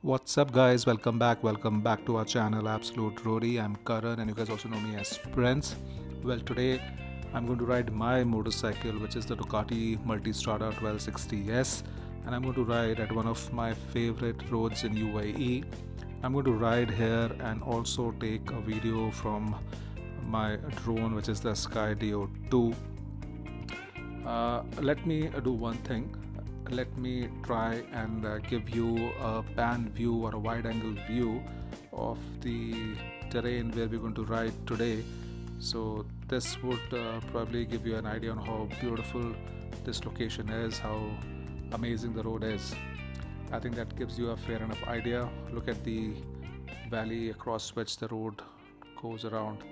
What's up, guys? Welcome back to our channel Absolute Roadie. I'm Karan and you guys also know me as Prince. Well, today I'm going to ride my motorcycle, which is the Ducati Multistrada 1260S, and I'm going to ride at one of my favorite roads in UAE. I'm going to ride here and also take a video from my drone, which is the Skydio 2. Let me do one thing. Let me try and give you a pan view or a wide angle view of the terrain where we're going to ride today. So this would probably give you an idea on how beautiful this location is, how amazing the road is. I think that gives you a fair enough idea. Look at the valley across which the road goes around.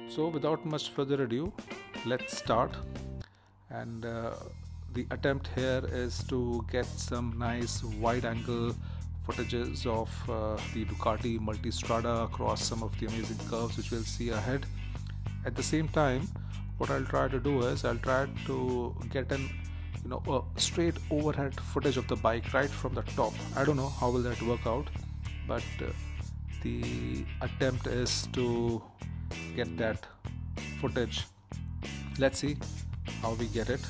So without much further ado, let's start. And the attempt here is to get some nice wide angle footages of the Ducati Multistrada across some of the amazing curves which we'll see ahead. At the same time, what I'll try to do is I'll try to get a straight overhead footage of the bike right from the top. I don't know how will that work out, but the attempt is to get that footage. Let's see how we get it.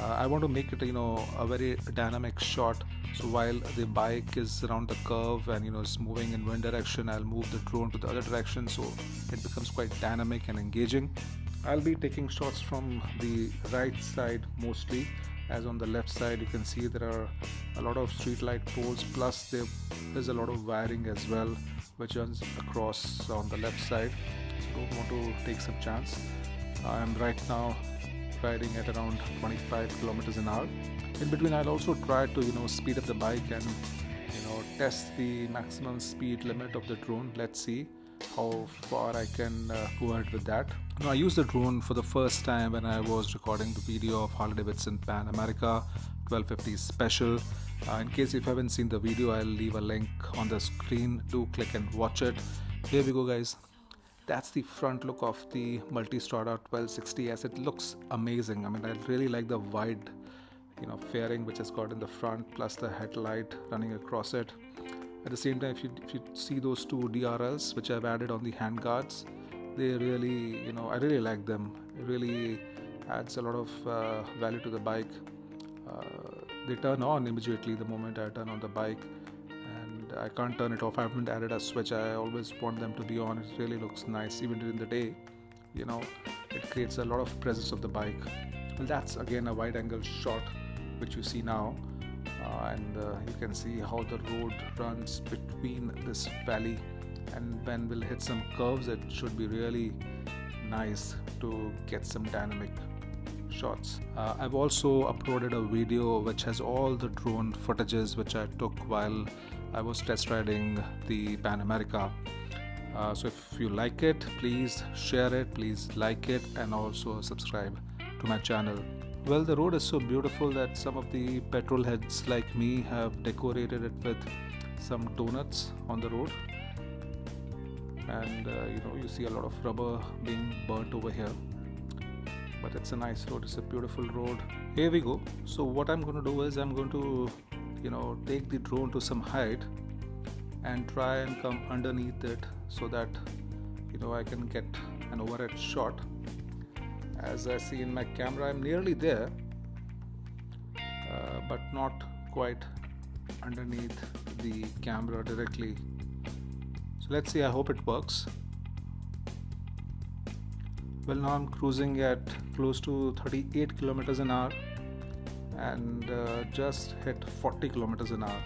I want to make it a very dynamic shot, so while the bike is around the curve and is moving in one direction, I'll move the drone to the other direction, so it becomes quite dynamic and engaging. I'll be taking shots from the right side mostly, as on the left side you can see there are a lot of street light poles, plus there is a lot of wiring as well which runs across on the left side, so don't want to take some chance. I'm right now riding at around 25 kilometers an hour. In between I'll also try to speed up the bike and test the maximum speed limit of the drone. Let's see how far I can go ahead with that. Now, I used the drone for the first time when I was recording the video of Harley-Davidson Pan America 1250 Special. In case if you haven't seen the video, I'll leave a link on the screen. Do click and watch it. Here we go, guys. That's the front look of the Multistrada 1260S. It looks amazing. I mean, I really like the wide, fairing which has got in the front, plus the headlight running across it. At the same time, if you see those two DRLs which I've added on the handguards, they really, I really like them. It really adds a lot of value to the bike. They turn on immediately the moment I turn on the bike. I can't turn it off. I haven't added a switch. I always want them to be on. It really looks nice even during the day. It creates a lot of presence of the bike. Well, that's again a wide angle shot which you see now, and you can see how the road runs between this valley, and when we'll hit some curves it should be really nice to get some dynamic shots. I've also uploaded a video which has all the drone footages which I took while I was test riding the Pan America. So if you like it, please share it, please like it, and also subscribe to my channel. Well, the road is so beautiful that some of the petrol heads like me have decorated it with some donuts on the road, and you see a lot of rubber being burnt over here. But it's a nice road, it's a beautiful road. Here we go. So what I'm going to do is I'm going to take the drone to some height and try and come underneath it so that I can get an overhead shot. As I see in my camera, I'm nearly there, but not quite underneath the camera directly. So let's see, I hope it works. Well, now I'm cruising at close to 38 kilometers an hour and just hit 40 kilometers an hour,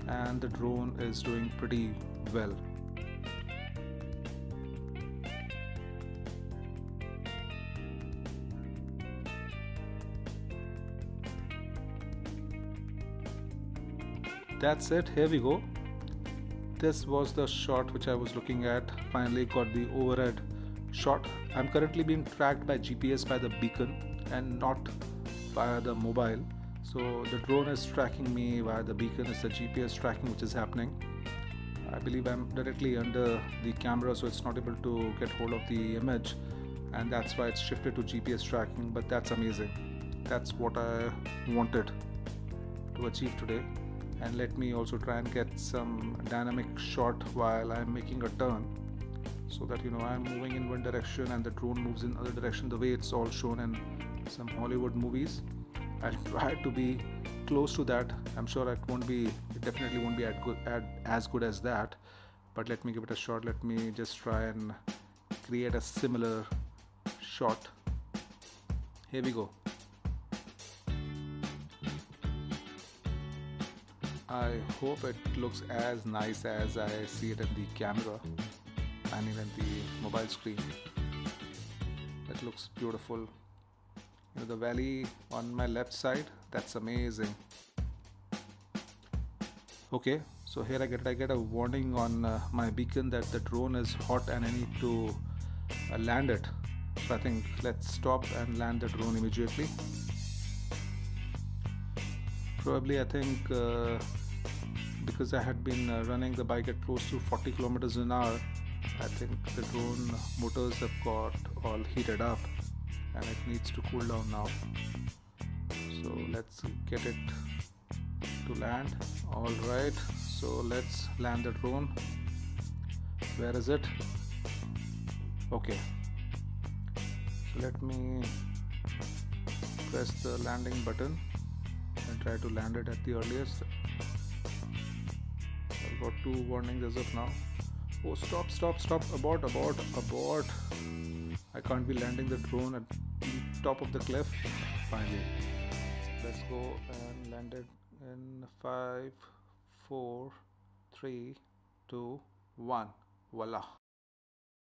and the drone is doing pretty well. That's it, here we go. This was the shot which I was looking at. Finally got the overhead shot. I'm currently being tracked by GPS by the beacon and not via the mobile. So the drone is tracking me via the beacon. It's the GPS tracking which is happening. I believe I'm directly under the camera, so it's not able to get hold of the image, and that's why it's shifted to GPS tracking. But that's amazing. That's what I wanted to achieve today, and let me also try and get some dynamic shot while I'm making a turn, so that I'm moving in one direction and the drone moves in other direction, the way it's all shown in some Hollywood movies. I'll try to be close to that. I'm sure it definitely won't be as good as that, but let me give it a shot. Let me just try and create a similar shot. Here we go. I hope it looks as nice as I see it in the camera, I mean in the mobile screen. It looks beautiful. The valley on my left side, that's amazing. Okay, so here I get a warning on my beacon that the drone is hot and I need to land it. So I think let's stop and land the drone immediately. Probably I think because I had been running the bike at close to 40 kilometers an hour, I think the drone motors have got all heated up and it needs to cool down now. So let's get it to land. Alright, so let's land the drone. Where is it? Okay, so let me press the landing button and try to land it at the earliest. I've got 2 warnings as of now. Oh, stop, abort. I can't be landing the drone at the top of the cliff. Finally, let's go and land it in 5, 4, 3, 2, 1. Voila.